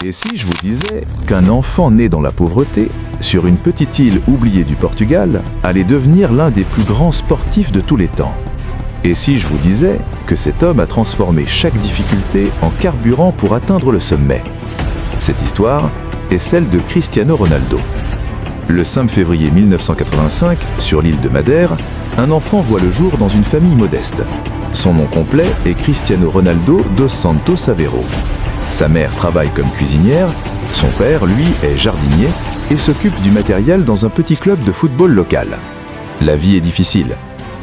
Et si je vous disais qu'un enfant né dans la pauvreté, sur une petite île oubliée du Portugal, allait devenir l'un des plus grands sportifs de tous les temps? Et si je vous disais que cet homme a transformé chaque difficulté en carburant pour atteindre le sommet? Cette histoire est celle de Cristiano Ronaldo. Le 5 février 1985, sur l'île de Madère, un enfant voit le jour dans une famille modeste. Son nom complet est Cristiano Ronaldo dos Santos Aveiro. Sa mère travaille comme cuisinière, son père, lui, est jardinier et s'occupe du matériel dans un petit club de football local. La vie est difficile,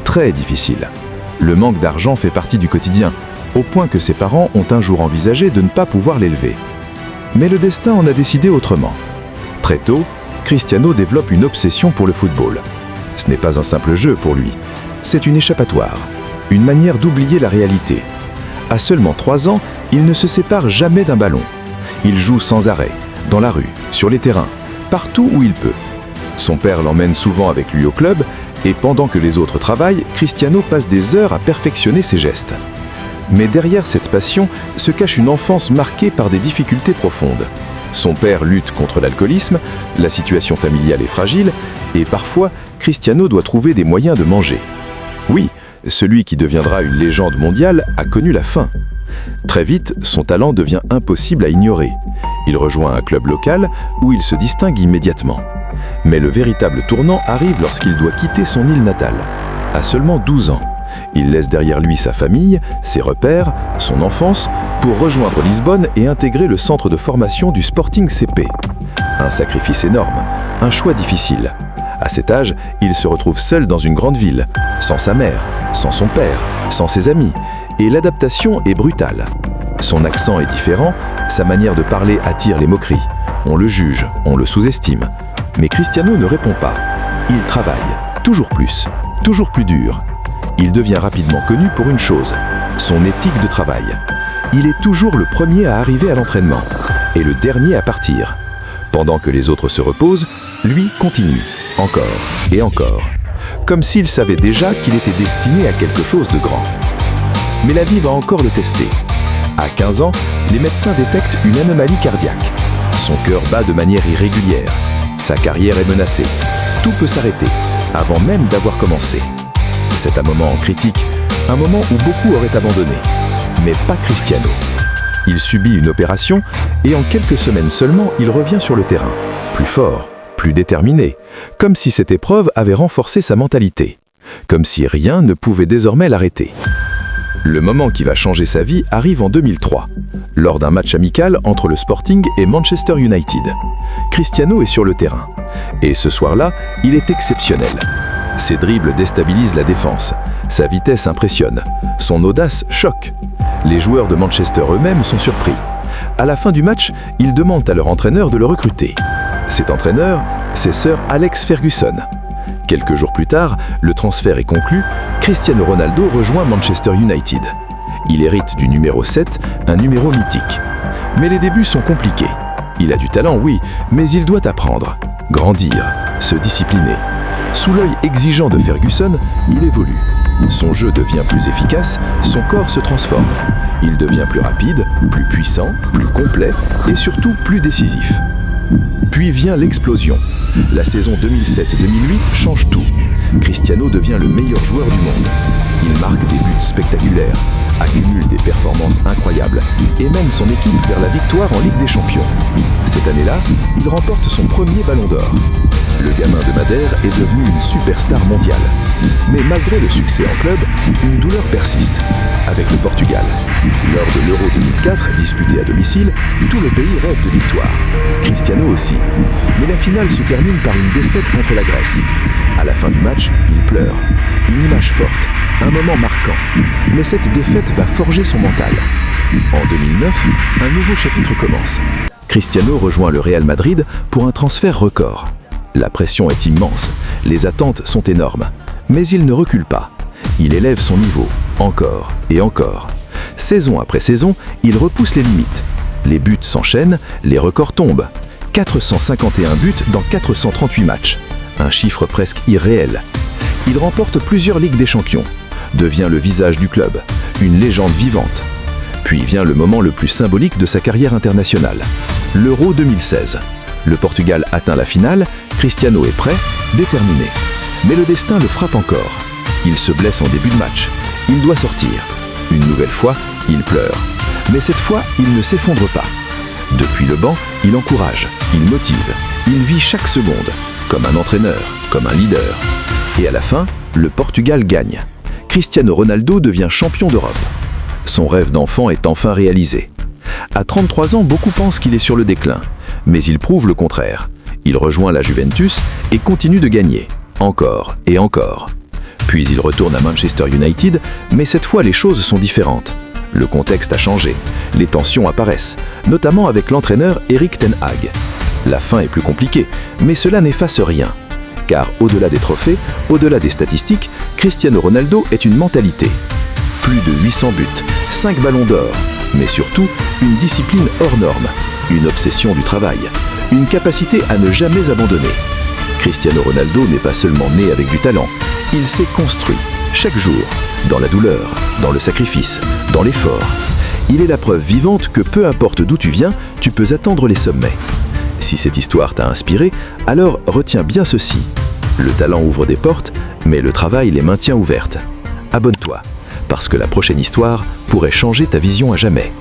très difficile. Le manque d'argent fait partie du quotidien, au point que ses parents ont un jour envisagé de ne pas pouvoir l'élever. Mais le destin en a décidé autrement. Très tôt, Cristiano développe une obsession pour le football. Ce n'est pas un simple jeu pour lui, c'est une échappatoire, une manière d'oublier la réalité. À seulement 3 ans, il ne se sépare jamais d'un ballon. Il joue sans arrêt, dans la rue, sur les terrains, partout où il peut. Son père l'emmène souvent avec lui au club, et pendant que les autres travaillent, Cristiano passe des heures à perfectionner ses gestes. Mais derrière cette passion se cache une enfance marquée par des difficultés profondes. Son père lutte contre l'alcoolisme, la situation familiale est fragile, et parfois, Cristiano doit trouver des moyens de manger. Oui, celui qui deviendra une légende mondiale a connu la faim. Très vite, son talent devient impossible à ignorer. Il rejoint un club local où il se distingue immédiatement. Mais le véritable tournant arrive lorsqu'il doit quitter son île natale. À seulement 12 ans, il laisse derrière lui sa famille, ses repères, son enfance, pour rejoindre Lisbonne et intégrer le centre de formation du Sporting CP. Un sacrifice énorme, un choix difficile. À cet âge, il se retrouve seul dans une grande ville, sans sa mère, sans son père, sans ses amis, et l'adaptation est brutale. Son accent est différent, sa manière de parler attire les moqueries. On le juge, on le sous-estime. Mais Cristiano ne répond pas. Il travaille, toujours plus dur. Il devient rapidement connu pour une chose, son éthique de travail. Il est toujours le premier à arriver à l'entraînement, et le dernier à partir. Pendant que les autres se reposent, lui continue, encore et encore, comme s'il savait déjà qu'il était destiné à quelque chose de grand. Mais la vie va encore le tester. À 15 ans, les médecins détectent une anomalie cardiaque. Son cœur bat de manière irrégulière. Sa carrière est menacée. Tout peut s'arrêter, avant même d'avoir commencé. C'est un moment critique, un moment où beaucoup auraient abandonné. Mais pas Cristiano. Il subit une opération et en quelques semaines seulement, il revient sur le terrain. Plus fort, plus déterminé, comme si cette épreuve avait renforcé sa mentalité. Comme si rien ne pouvait désormais l'arrêter. Le moment qui va changer sa vie arrive en 2003, lors d'un match amical entre le Sporting et Manchester United. Cristiano est sur le terrain. Et ce soir-là, il est exceptionnel. Ses dribbles déstabilisent la défense. Sa vitesse impressionne. Son audace choque. Les joueurs de Manchester eux-mêmes sont surpris. À la fin du match, ils demandent à leur entraîneur de le recruter. Cet entraîneur, c'est Sir Alex Ferguson. Quelques jours plus tard, le transfert est conclu, Cristiano Ronaldo rejoint Manchester United. Il hérite du numéro 7, un numéro mythique. Mais les débuts sont compliqués. Il a du talent, oui, mais il doit apprendre, grandir, se discipliner. Sous l'œil exigeant de Ferguson, il évolue. Son jeu devient plus efficace, son corps se transforme. Il devient plus rapide, plus puissant, plus complet et surtout plus décisif. Puis vient l'explosion. La saison 2007-2008 change tout. Cristiano devient le meilleur joueur du monde. Il marque des buts spectaculaires, accumule des performances incroyables et mène son équipe vers la victoire en Ligue des Champions. Cette année-là, il remporte son premier ballon d'or. Le gamin de Madère est devenu une superstar mondiale. Mais malgré le succès en club, une douleur persiste. Avec le Portugal. Lors de l'Euro 2004, disputé à domicile, tout le pays rêve de victoire. Cristiano aussi. Mais la finale se termine par une défaite contre la Grèce. À la fin du match, il pleure. Une image forte, un moment marquant. Mais cette défaite va forger son mental. En 2009, un nouveau chapitre commence. Cristiano rejoint le Real Madrid pour un transfert record. La pression est immense, les attentes sont énormes. Mais il ne recule pas. Il élève son niveau, encore et encore. Saison après saison, il repousse les limites. Les buts s'enchaînent, les records tombent. 451 buts dans 438 matchs. Un chiffre presque irréel. Il remporte plusieurs Ligues des Champions, devient le visage du club, une légende vivante. Puis vient le moment le plus symbolique de sa carrière internationale. l'Euro 2016. Le Portugal atteint la finale, Cristiano est prêt, déterminé. Mais le destin le frappe encore. Il se blesse en début de match. Il doit sortir. Une nouvelle fois, il pleure. Mais cette fois, il ne s'effondre pas. Depuis le banc, il encourage, il motive, il vit chaque seconde, comme un entraîneur, comme un leader. Et à la fin, le Portugal gagne. Cristiano Ronaldo devient champion d'Europe. Son rêve d'enfant est enfin réalisé. À 33 ans, beaucoup pensent qu'il est sur le déclin. Mais il prouve le contraire. Il rejoint la Juventus et continue de gagner. Encore et encore. Puis il retourne à Manchester United, mais cette fois les choses sont différentes. Le contexte a changé. Les tensions apparaissent, notamment avec l'entraîneur Erik ten Hag. La fin est plus compliquée, mais cela n'efface rien. Car au-delà des trophées, au-delà des statistiques, Cristiano Ronaldo est une mentalité. Plus de 800 buts, 5 ballons d'or, mais surtout une discipline hors norme, une obsession du travail, une capacité à ne jamais abandonner. Cristiano Ronaldo n'est pas seulement né avec du talent, il s'est construit, chaque jour, dans la douleur, dans le sacrifice, dans l'effort. Il est la preuve vivante que peu importe d'où tu viens, tu peux atteindre les sommets. Si cette histoire t'a inspiré, alors retiens bien ceci. Le talent ouvre des portes, mais le travail les maintient ouvertes. Abonne-toi, parce que la prochaine histoire pourrait changer ta vision à jamais.